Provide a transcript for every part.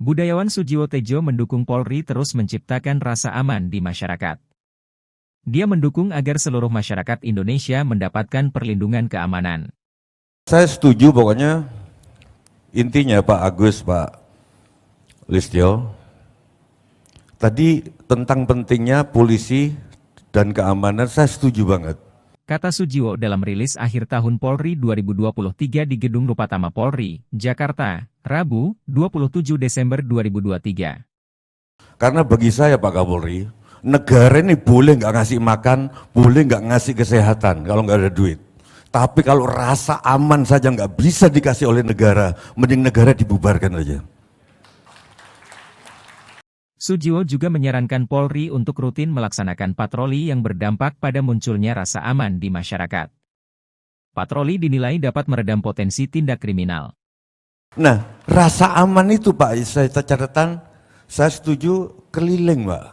Budayawan Sujiwo Tejo mendukung Polri terus menciptakan rasa aman di masyarakat. Dia mendukung agar seluruh masyarakat Indonesia mendapatkan perlindungan keamanan. Saya setuju pokoknya intinya Pak Agus, Pak Listio, tadi tentang pentingnya polisi dan keamanan saya setuju banget. Kata Sujiwo dalam rilis akhir tahun Polri 2023 di Gedung Rupatama Polri, Jakarta, Rabu, 27 Desember 2023. Karena bagi saya Pak Kapolri, negara ini boleh nggak ngasih makan, boleh nggak ngasih kesehatan kalau nggak ada duit. Tapi kalau rasa aman saja nggak bisa dikasih oleh negara, mending negara dibubarkan aja. Sujiwo juga menyarankan Polri untuk rutin melaksanakan patroli yang berdampak pada munculnya rasa aman di masyarakat. Patroli dinilai dapat meredam potensi tindak kriminal. Nah, rasa aman itu Pak, saya catatan, saya setuju keliling Pak,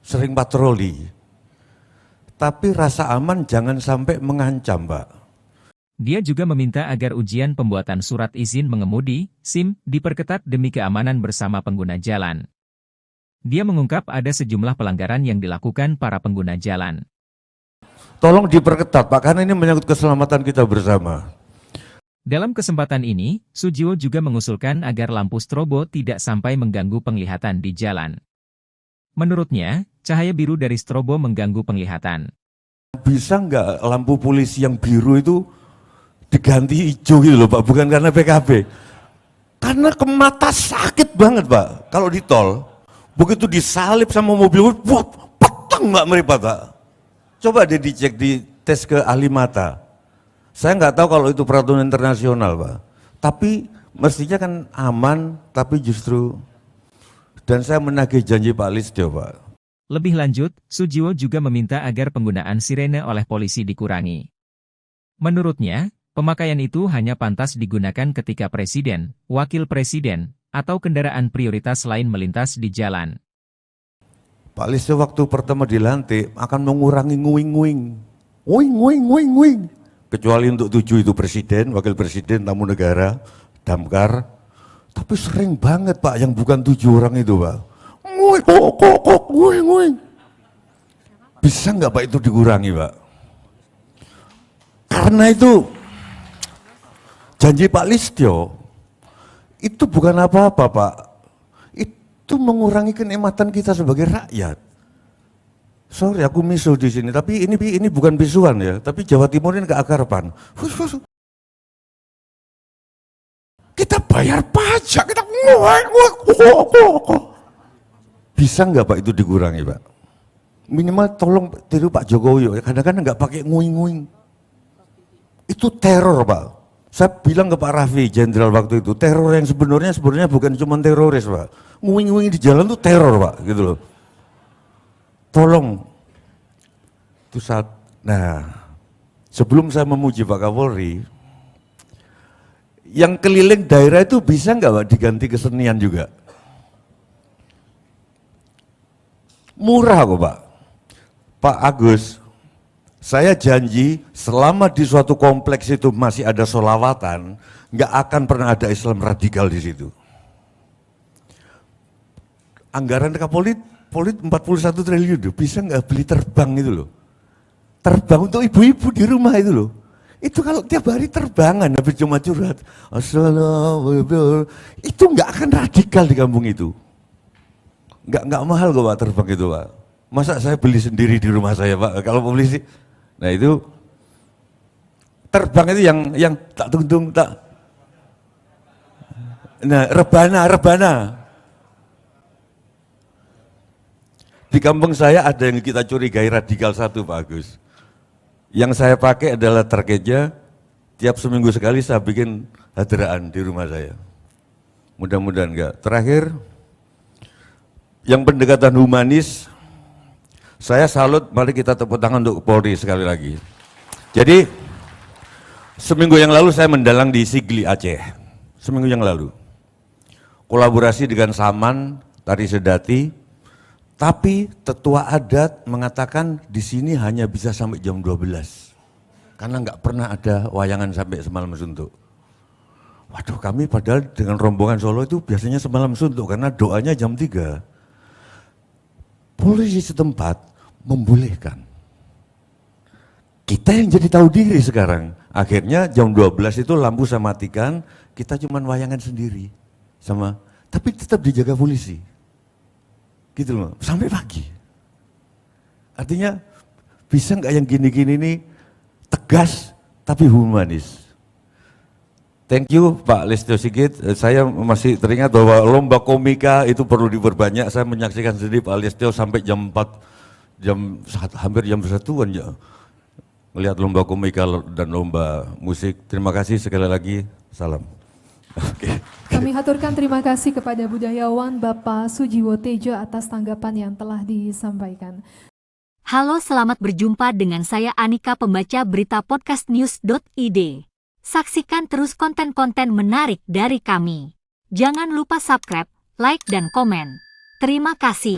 sering patroli. Tapi rasa aman jangan sampai mengancam Pak. Dia juga meminta agar ujian pembuatan surat izin mengemudi, SIM, diperketat demi keamanan bersama pengguna jalan. Dia mengungkap ada sejumlah pelanggaran yang dilakukan para pengguna jalan. Tolong diperketat Pak, karena ini menyangkut keselamatan kita bersama. Dalam kesempatan ini, Sujiwo juga mengusulkan agar lampu strobo tidak sampai mengganggu penglihatan di jalan. Menurutnya, cahaya biru dari strobo mengganggu penglihatan. Bisa nggak lampu polisi yang biru itu diganti hijau gitu loh Pak, bukan karena PKB. Karena ke mata sakit banget Pak, kalau di tol. Begitu disalip sama mobil, wah, petang nggak meripat Pak. Coba deh dicek, di tes ke ahli mata. Saya nggak tahu kalau itu peraturan internasional Pak. Tapi mestinya kan aman, tapi justru, dan saya menagih janji Pak Listio Pak. Lebih lanjut, Sujiwo juga meminta agar penggunaan sirene oleh polisi dikurangi. Menurutnya, pemakaian itu hanya pantas digunakan ketika presiden, wakil presiden, atau kendaraan prioritas lain melintas di jalan. Pak Listio waktu pertama dilantik akan mengurangi nguing-nguing. Nguing-nguing-nguing-nguing. Kecuali untuk 7 itu presiden, wakil presiden, tamu negara, damkar. Tapi sering banget Pak yang bukan 7 orang itu Pak. Nguing, kok, nguing-nguing. Bisa nggak Pak itu dikurangi Pak? Karena itu janji Pak Listio itu bukan apa-apa Pak, itu mengurangi kenikmatan kita sebagai rakyat. Sorry aku miso di sini, tapi ini bukan bisuan ya, tapi Jawa Timur ini keakraban. Kita bayar pajak, kita bisa nggak Pak itu dikurangi Pak? Minimal tolong tiru Pak Jokowi, kadang-kadang nggak pakai nguing-nguing. Itu teror Pak. Saya bilang ke Pak Raffi, jenderal waktu itu, teror yang sebenarnya bukan cuma teroris Pak. Nguing-nguing di jalan itu teror Pak, gitu loh. Tolong, itu saat, nah sebelum saya memuji Pak Kapolri, yang keliling daerah itu bisa nggak Pak diganti kesenian juga? Murah kok Pak. Pak Agus, saya janji selama di suatu kompleks itu masih ada sholawatan, nggak akan pernah ada Islam radikal di situ. Anggaran Kapolri 41 triliun, bisa nggak beli terbang itu loh. Terbang untuk ibu-ibu di rumah itu loh. Itu kalau tiap hari terbangan, habis cuma curhat. Assalamualaikum. Itu nggak akan radikal di kampung itu. Nggak mahal kok Pak terbang itu Pak. Masa saya beli sendiri di rumah saya Pak, kalau polisi. Nah itu terbang itu yang tak tungtung tak. Nah rebana. Di kampung saya ada yang kita curigai radikal satu Pak Agus. Yang saya pakai adalah targetnya tiap seminggu sekali saya bikin hadraan di rumah saya. Mudah-mudahan enggak. Terakhir, yang pendekatan humanis. Saya salut, mari kita tepuk tangan untuk Polri sekali lagi. Jadi, seminggu yang lalu saya mendalang di Sigli Aceh. Seminggu yang lalu. Kolaborasi dengan Saman, Tari Sedati, tapi tetua adat mengatakan di sini hanya bisa sampai jam 12. Karena nggak pernah ada wayangan sampai semalam suntuk. Waduh, kami padahal dengan rombongan Solo itu biasanya semalam suntuk karena doanya jam 3. Polisi setempat membolehkan. Kita yang jadi tahu diri sekarang. Akhirnya jam 12 itu lampu saya matikan, kita cuman wayangan sendiri. Tapi tetap dijaga polisi. Gitu loh, sampai pagi. Artinya bisa nggak yang gini-gini ini tegas tapi humanis. Thank you Pak Listio Sigit. Saya masih teringat bahwa lomba komika itu perlu diperbanyak. Saya menyaksikan sendiri Pak Listio sampai jam 4, hampir jam 1-an ya. Melihat lomba komika dan lomba musik. Terima kasih sekali lagi. Salam. Okay. Kami haturkan terima kasih kepada budayawan Bapak Sujiwo Tejo atas tanggapan yang telah disampaikan. Halo, selamat berjumpa dengan saya Anika, pembaca berita podcastnews.id. Saksikan terus konten-konten menarik dari kami. Jangan lupa subscribe, like, dan komen. Terima kasih.